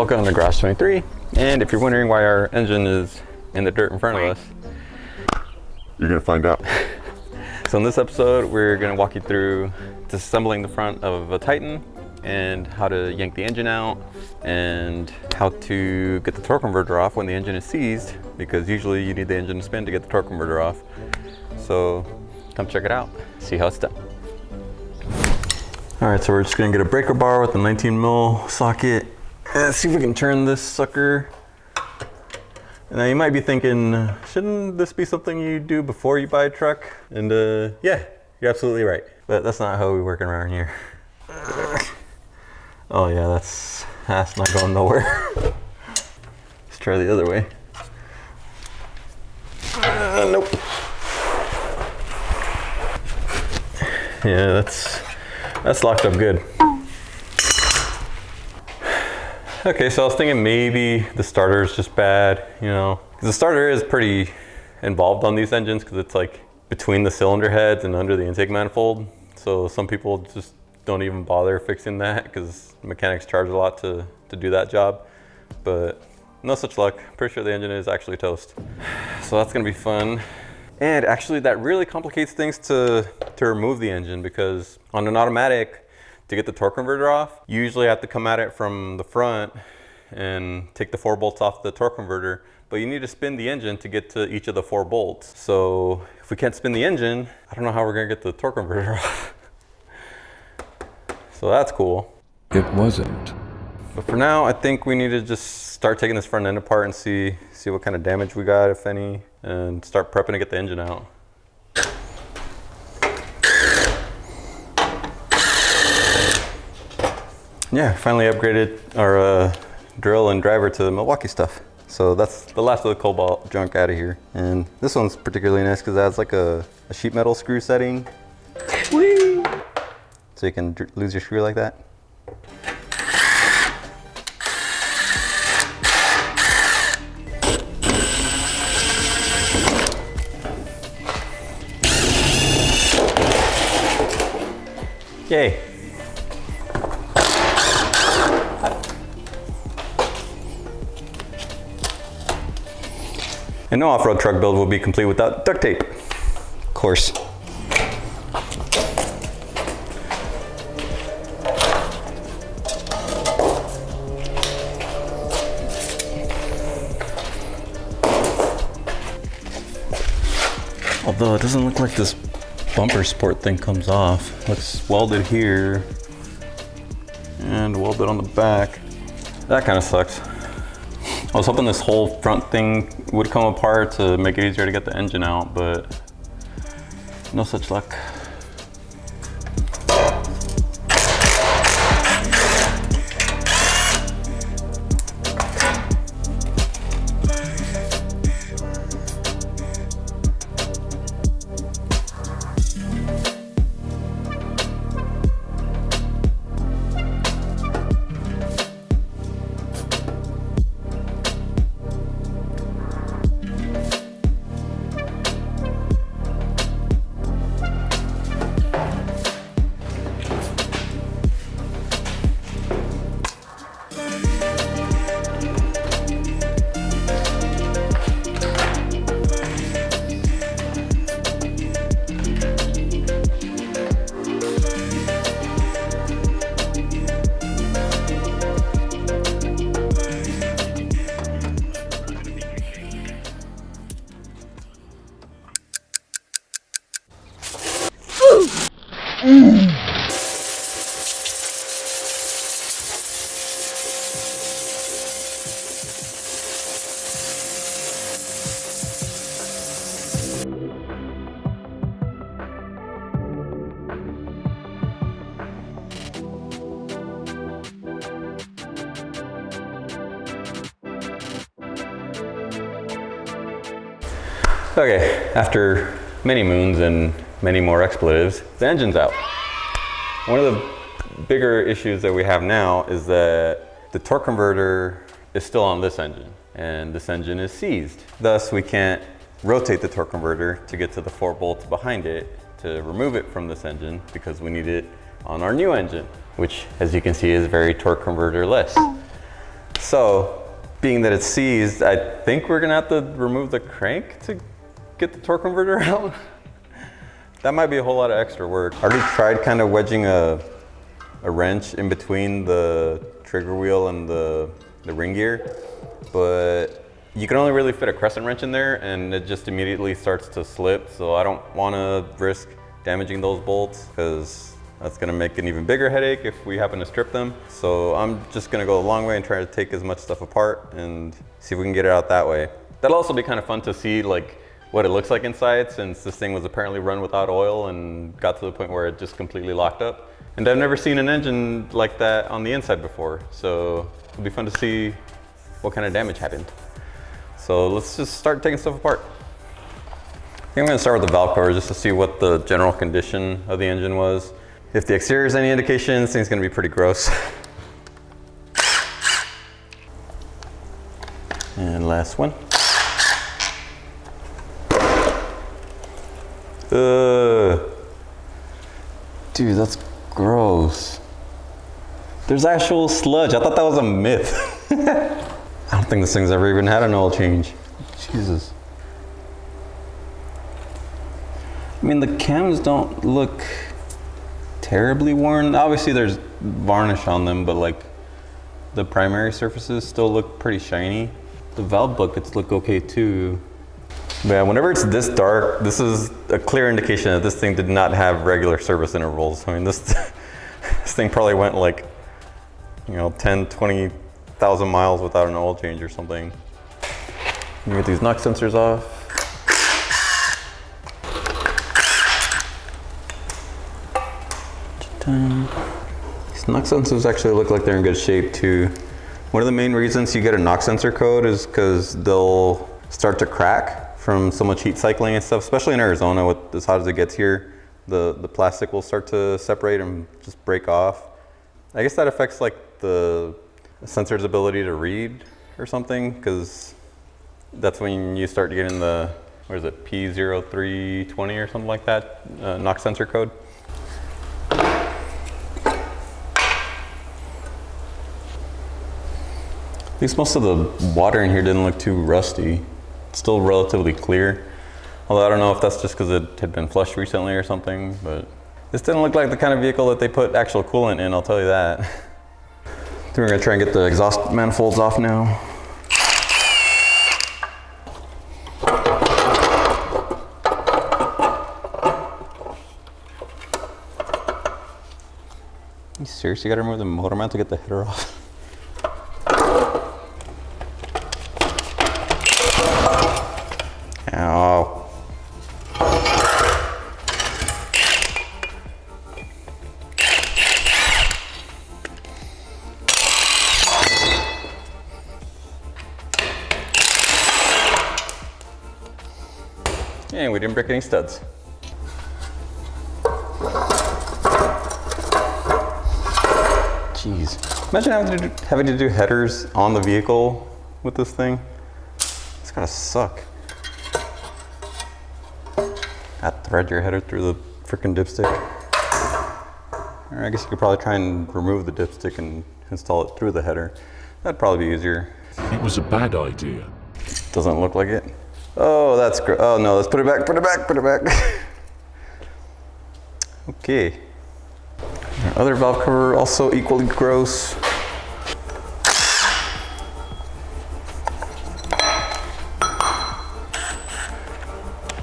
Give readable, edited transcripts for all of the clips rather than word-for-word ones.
Welcome to Garage 23, and if you're wondering why our engine is in the dirt in front of us, you're gonna find out. So in this episode, we're gonna walk you through disassembling the front of a Titan and how to yank the engine out and how to get the torque converter off when the engine is seized, because usually you need the engine to spin to get the torque converter off. So come check it out, see how it's done. All right, so we're just gonna get a breaker bar with a 19 mil socket and see if we can turn this sucker. Now you might be thinking, shouldn't this be something you do before you buy a truck? And yeah, you're absolutely right. But that's not how we work around here. Oh yeah, that's not going nowhere. Let's try the other way. Nope. Yeah, that's locked up good. Okay, so I was thinking maybe the starter is just bad, you know, because the starter is pretty involved on these engines because it's like between the cylinder heads and under the intake manifold. So some people just don't even bother fixing that because mechanics charge a lot to do that job. But no such luck. Pretty sure the engine is actually toast. So that's gonna be fun. And actually that really complicates things to remove the engine, because on an automatic, to get the torque converter off, you usually have to come at it from the front and take the 4 bolts off the torque converter, but you need to spin the engine to get to each of the 4 bolts. So if we can't spin the engine, I don't know how we're gonna get the torque converter off. So that's cool. It wasn't. But for now, I think we need to just start taking this front end apart and see what kind of damage we got, if any, and start prepping to get the engine out. Yeah, finally upgraded our drill and driver to Milwaukee stuff. So that's the last of the cobalt junk out of here. And this one's particularly nice because it has like a sheet metal screw setting. Whee! So you can lose your screw like that. Yay. And no off-road truck build will be complete without duct tape, of course. Although it doesn't look like this bumper support thing comes off. Looks welded here and welded on the back. That kind of sucks. I was hoping this whole front thing would come apart to make it easier to get the engine out, but no such luck. Okay, after many moons and many more expletives, the engine's out. One of the bigger issues that we have now is that the torque converter is still on this engine, and this engine is seized. Thus, we can't rotate the torque converter to get to the 4 bolts behind it to remove it from this engine, because we need it on our new engine, which, as you can see, is very torque converter-less. So, being that it's seized, I think we're gonna have to remove the crank to get the torque converter out. That might be a whole lot of extra work. I already tried kind of wedging a wrench in between the trigger wheel and the ring gear, but you can only really fit a crescent wrench in there and it just immediately starts to slip. So I don't wanna risk damaging those bolts because that's gonna make an even bigger headache if we happen to strip them. So I'm just gonna go a long way and try to take as much stuff apart and see if we can get it out that way. That'll also be kind of fun to see like what it looks like inside, since this thing was apparently run without oil and got to the point where it just completely locked up. And I've never seen an engine like that on the inside before. So it'll be fun to see what kind of damage happened. So let's just start taking stuff apart. I think I'm gonna start with the valve cover just to see what the general condition of the engine was. If the exterior is any indication, this thing's gonna be pretty gross. And last one. Dude, that's gross. There's actual sludge. I thought that was a myth. I don't think this thing's ever even had an oil change. Jesus. I mean, the cams don't look terribly worn. Obviously there's varnish on them, but like the primary surfaces still look pretty shiny. The valve buckets look okay too. But yeah, whenever it's this dark, this is a clear indication that this thing did not have regular service intervals. I mean, this thing probably went like, 10, 20,000 miles without an oil change or something. Let me get these knock sensors off. These knock sensors actually look like they're in good shape too. One of the main reasons you get a knock sensor code is because they'll start to crack from so much heat cycling and stuff, especially in Arizona with as hot as it gets here. The plastic will start to separate and just break off. I guess that affects like the sensor's ability to read or something, because that's when you start getting the, what is it, P0320 or something like that, knock sensor code. At least most of the water in here didn't look too rusty. It's still relatively clear. Although I don't know if that's just because it had been flushed recently or something, but this didn't look like the kind of vehicle that they put actual coolant in, I'll tell you that. I think we're gonna try and get the exhaust manifolds off now. You seriously gotta remove the motor mount to get the header off? Ow. And we didn't break any studs. Jeez. Imagine having to do headers on the vehicle with this thing. It's gotta suck. Thread your header through the frickin' dipstick. Or I guess you could probably try and remove the dipstick and install it through the header. That'd probably be easier. It was a bad idea. Doesn't look like it. Oh, that's great. Oh no, let's put it back, put it back, put it back. Okay. Our other valve cover also equally gross.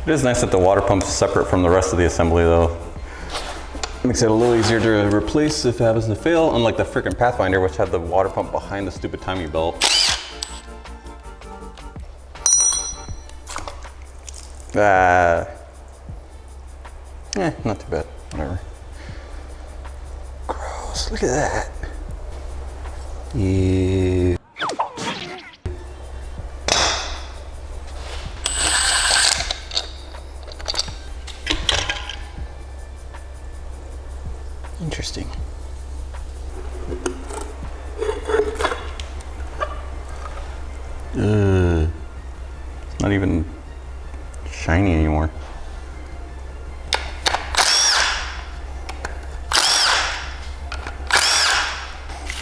It is nice that the water pump's separate from the rest of the assembly though. Makes it a little easier to replace if it happens to fail, unlike the frickin' Pathfinder, which had the water pump behind the stupid timing belt. Not too bad, whatever. Gross, look at that. Yeah. Interesting. It's not even shiny anymore.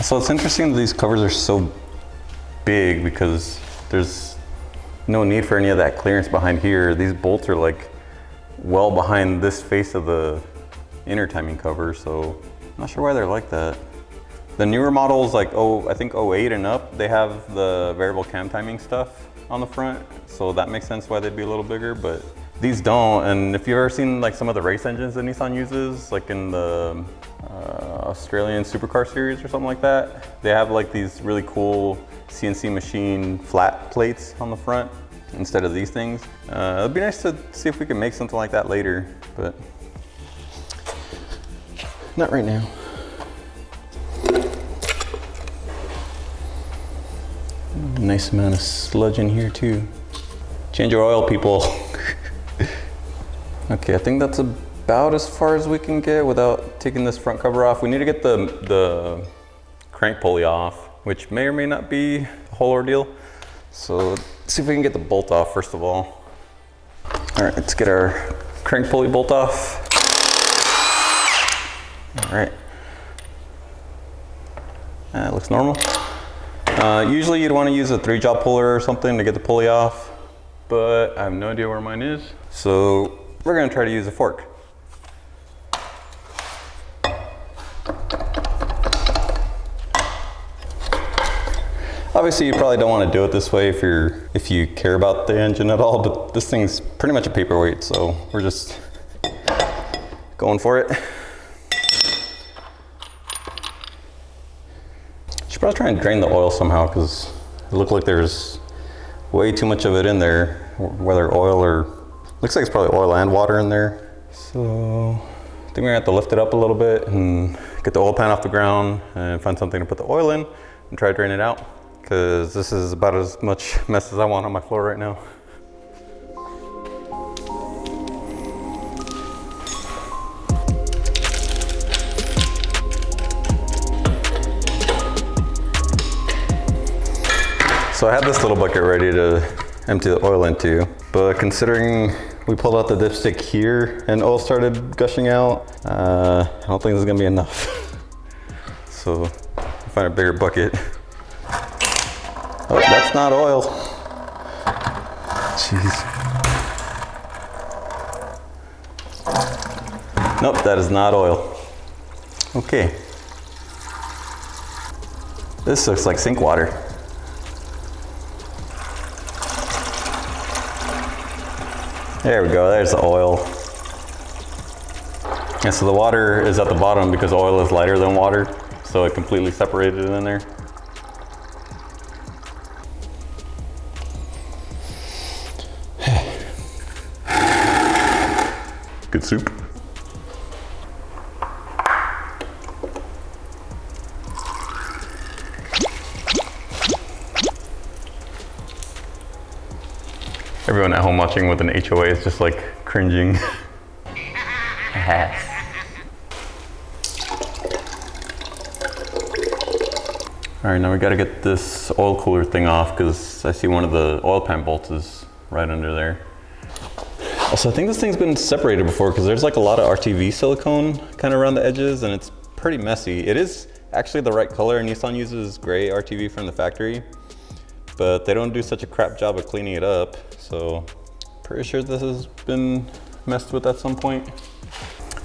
So it's interesting that these covers are so big because there's no need for any of that clearance behind here. These bolts are like well behind this face of the inner timing cover, so I'm not sure why they're like that. The newer models, like I think 08 and up, they have the variable cam timing stuff on the front, so that makes sense why they'd be a little bigger, but these don't. And if you've ever seen like some of the race engines that Nissan uses, like in the Australian supercar series or something like that, they have like these really cool CNC machine flat plates on the front instead of these things. It'd be nice to see if we can make something like that later, but not right now. Nice amount of sludge in here too. Change your oil, people. Okay, I think that's about as far as we can get without taking this front cover off. We need to get the crank pulley off, which may or may not be a whole ordeal. So let's see if we can get the bolt off first of all. All right, let's get our crank pulley bolt off. All right, that looks normal. Usually you'd want to use a 3-jaw puller or something to get the pulley off, but I have no idea where mine is. So we're going to try to use a fork. Obviously you probably don't want to do it this way if you care about the engine at all, but this thing's pretty much a paperweight, so we're just going for it. Should probably try and drain the oil somehow because it looked like there's way too much of it in there, whether oil or, looks like it's probably oil and water in there. So I think we're gonna have to lift it up a little bit and get the oil pan off the ground and find something to put the oil in and try to drain it out, because this is about as much mess as I want on my floor right now. So I had this little bucket ready to empty the oil into, but considering we pulled out the dipstick here and oil started gushing out, I don't think this is gonna be enough. So I'll find a bigger bucket. Oh, that's not oil. Jeez. Nope, that is not oil. Okay. This looks like sink water. There we go, there's the oil. And so the water is at the bottom because oil is lighter than water, so it completely separated it in there. Good soup. Everyone at home watching with an HOA is just like cringing. All right, now we gotta get this oil cooler thing off because I see one of the oil pan bolts is right under there. Also, I think this thing's been separated before because there's like a lot of RTV silicone kind of around the edges and it's pretty messy. It is actually the right color. Nissan uses gray RTV from the factory, but they don't do such a crap job of cleaning it up. So pretty sure this has been messed with at some point.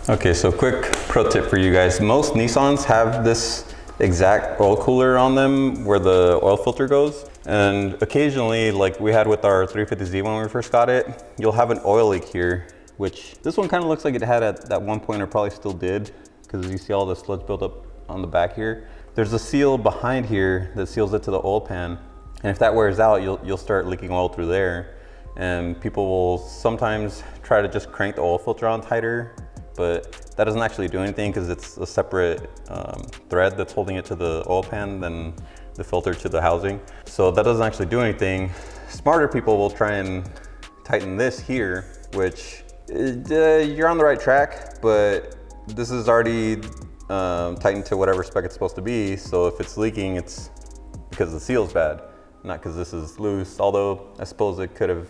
Okay, so quick pro tip for you guys. Most Nissans have this exact oil cooler on them where the oil filter goes. And occasionally, like we had with our 350Z when we first got it, you'll have an oil leak here, which this one kind of looks like it had at that one point, or probably still did, because you see all the sludge built up on the back here. There's a seal behind here that seals it to the oil pan. And if that wears out, you'll start leaking oil through there. And people will sometimes try to just crank the oil filter on tighter, but that doesn't actually do anything because it's a separate thread that's holding it to the oil pan than the filter to the housing. So that doesn't actually do anything. Smarter people will try and tighten this here, which you're on the right track, but this is already tightened to whatever spec it's supposed to be. So if it's leaking, it's because the seal's bad, not because this is loose. Although I suppose it could have,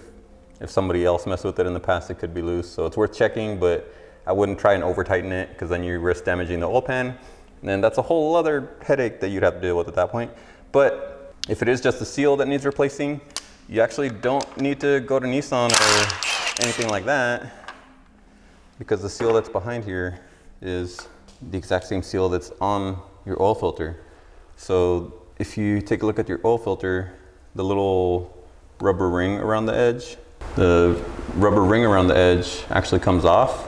if somebody else messed with it in the past, it could be loose. So it's worth checking, but I wouldn't try and over tighten it because then you risk damaging the oil pan. And then that's a whole other headache that you'd have to deal with at that point. But If it is just the seal that needs replacing, you actually don't need to go to Nissan or anything like that, because the seal that's behind here is the exact same seal that's on your oil filter. So if you take a look at your oil filter, the little rubber ring around the edge, actually comes off.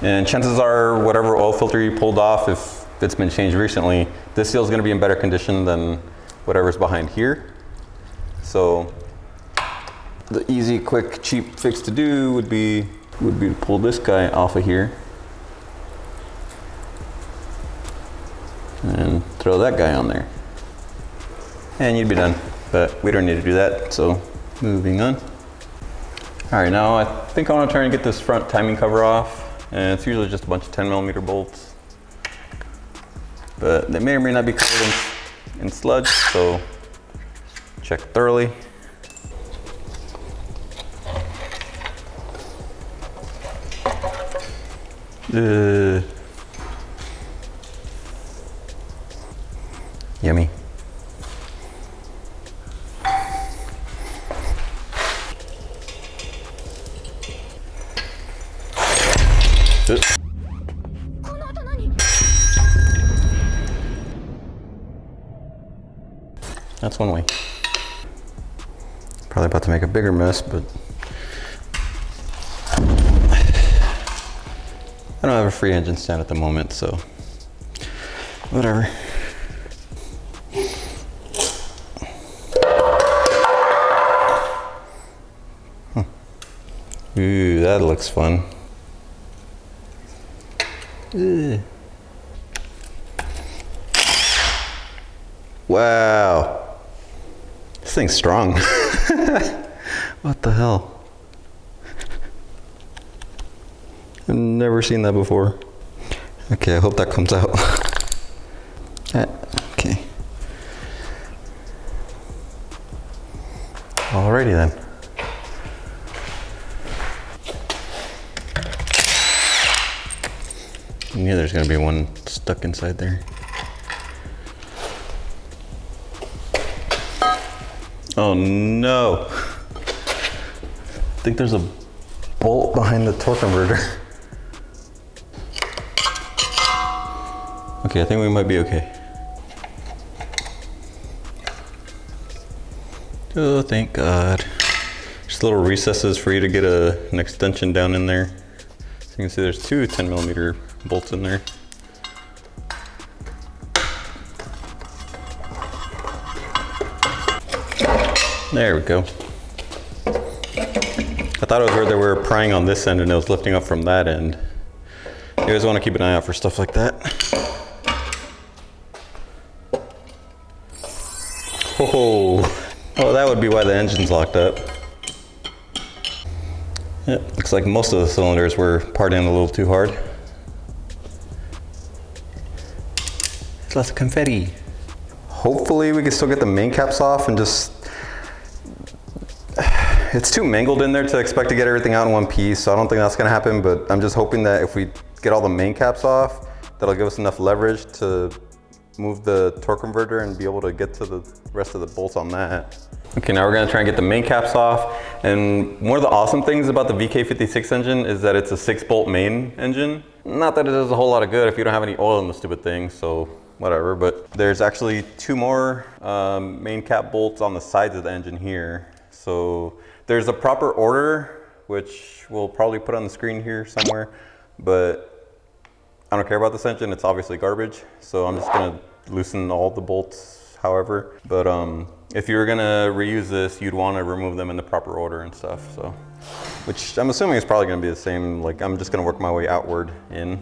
And chances are whatever oil filter you pulled off, if it's been changed recently, this seal is going to be in better condition than whatever's behind here. So the easy, quick, cheap fix to do would be to pull this guy off of here and throw that guy on there. And you'd be done, but we don't need to do that, so moving on. All right, now I think I want to try and get this front timing cover off. And it's usually just a bunch of 10mm bolts, but they may or may not be covered in sludge, so check thoroughly. Yummy. That's one way. Probably about to make a bigger mess, but I don't have a free engine stand at the moment, so whatever. Ooh, that looks fun. Ugh. Wow. This thing's strong. What the hell? I've never seen that before. Okay, I hope that comes out. Okay. Alrighty then. I knew there's gonna be one stuck inside there. Oh no. I think there's a bolt behind the torque converter. Okay, I think we might be okay. Oh, thank God. Just little recesses for you to get an extension down in there. So you can see there's two 10mm bolts in there. There we go. I thought it was where they were prying on this end and it was lifting up from that end. You guys want to keep an eye out for stuff like that. Oh, that would be why the engine's locked up. Yeah, looks like most of the cylinders were parted in a little too hard. There's lots of confetti. Hopefully we can still get the main caps off and just... It's too mangled in there to expect to get everything out in one piece, so I don't think that's gonna happen, but I'm just hoping that if we get all the main caps off, that'll give us enough leverage to move the torque converter and be able to get to the rest of the bolts on that. Okay, now we're gonna try and get the main caps off. And one of the awesome things about the VK56 engine is that it's a 6-bolt main engine. Not that it does a whole lot of good if you don't have any oil in the stupid thing, so whatever, but there's actually 2 more main cap bolts on the sides of the engine here. So there's a proper order, which we'll probably put on the screen here somewhere, but I don't care about this engine. It's obviously garbage. So I'm just gonna loosen all the bolts however. But if you were gonna reuse this, you'd wanna remove them in the proper order and stuff. So, which I'm assuming is probably gonna be the same. Like I'm just gonna work my way outward in.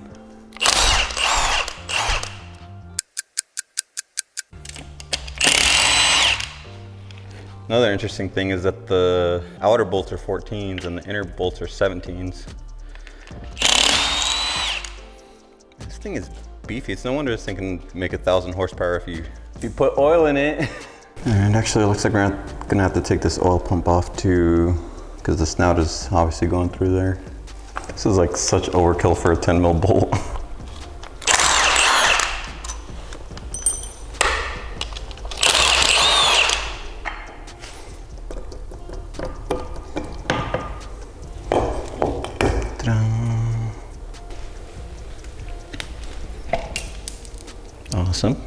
Another interesting thing is that the outer bolts are 14s and the inner bolts are 17s. This thing is beefy. It's no wonder this thing can make 1,000 horsepower if you put oil in it. And actually it looks like we're gonna have to take this oil pump off too, because the snout is obviously going through there. This is like such overkill for a 10 mil bolt. Ta-da. Awesome.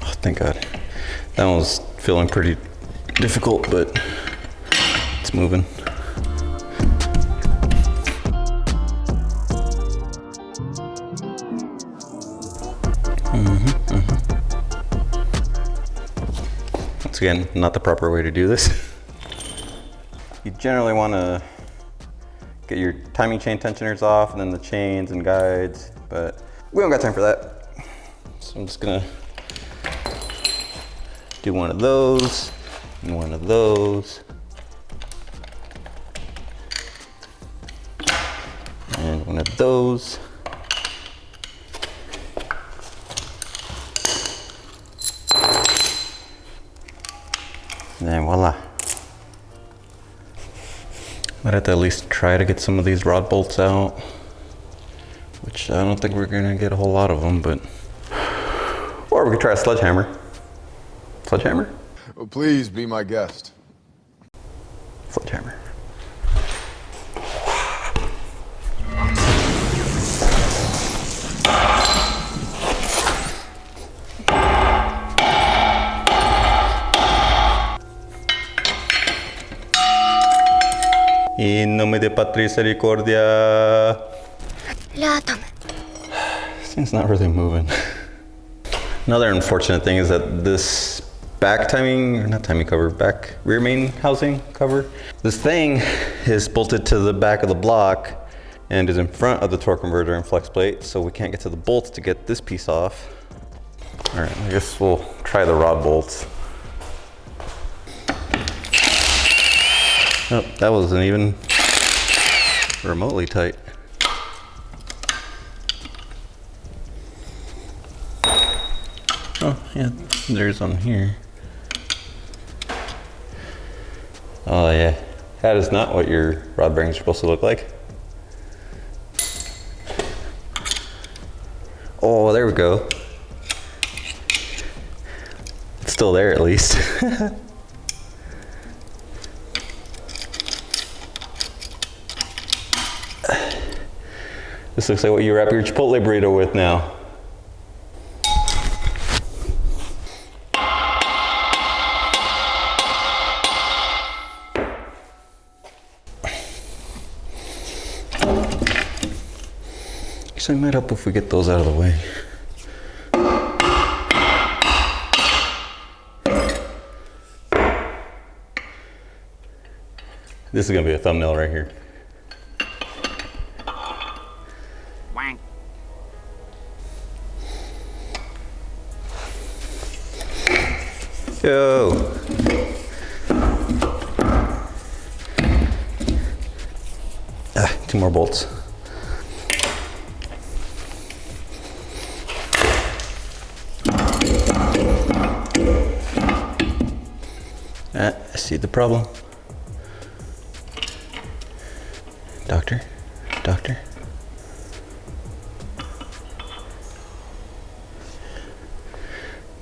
Oh, thank God. That one was feeling pretty difficult, but it's moving. Once again, not the proper way to do this. You generally want to get your timing chain tensioners off and then the chains and guides, but we don't got time for that. So I'm just gonna do one of those and one of those. And one of those. And then voila. I'd have to at least try to get some of these rod bolts out, which I don't think we're gonna get a whole lot of them, but. Or we could try a sledgehammer. Sledgehammer? Oh, please be my guest. Sledgehammer. In nome de Patris Misericordia. This thing's not really moving. Another unfortunate thing is that this back timing, or not timing cover, back rear main housing cover, this thing is bolted to the back of the block and is in front of the torque converter and flex plate, so we can't get to the bolts to get this piece off. All right, I guess we'll try the rod bolts. Oh, that wasn't even remotely tight. Oh, yeah, there's on here. Oh, yeah. That is not what your rod bearings are supposed to look like. Oh, there we go. It's still there at least. This looks like what you wrap your Chipotle burrito with now. Actually, it might help if we get those out of the way. This is gonna be a thumbnail right here. Yo. Two more bolts. I see the problem. Doctor, doctor.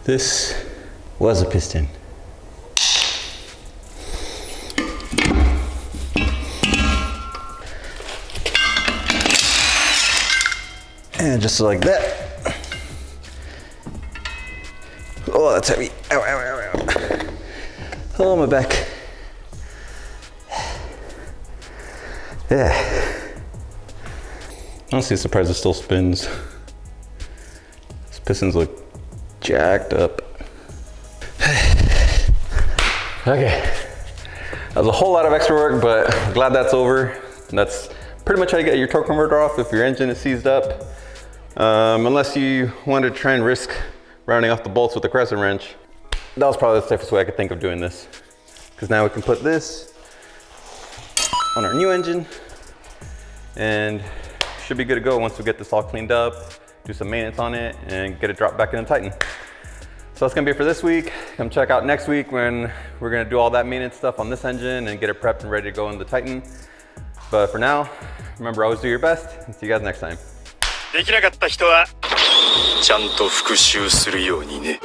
This was a piston. And just like that. Oh, that's heavy. Ow, ow, ow, ow. Oh, my back. Yeah. Honestly, surprised it still spins. These pistons look jacked up. Okay. That was a whole lot of extra work, but I'm glad that's over. That's pretty much how you get your torque converter off if your engine is seized up. Unless you want to try and risk rounding off the bolts with a crescent wrench. That was probably the safest way I could think of doing this. Because now we can put this on our new engine and should be good to go once we get this all cleaned up, do some maintenance on it, and get it dropped back in the Titan. So that's gonna be it for this week. Come check out next week when we're gonna do all that maintenance stuff on this engine and get it prepped and ready to go in the Titan. But for now, remember, always do your best, and see you guys next time. できなかった人はちゃんと復習するようにね。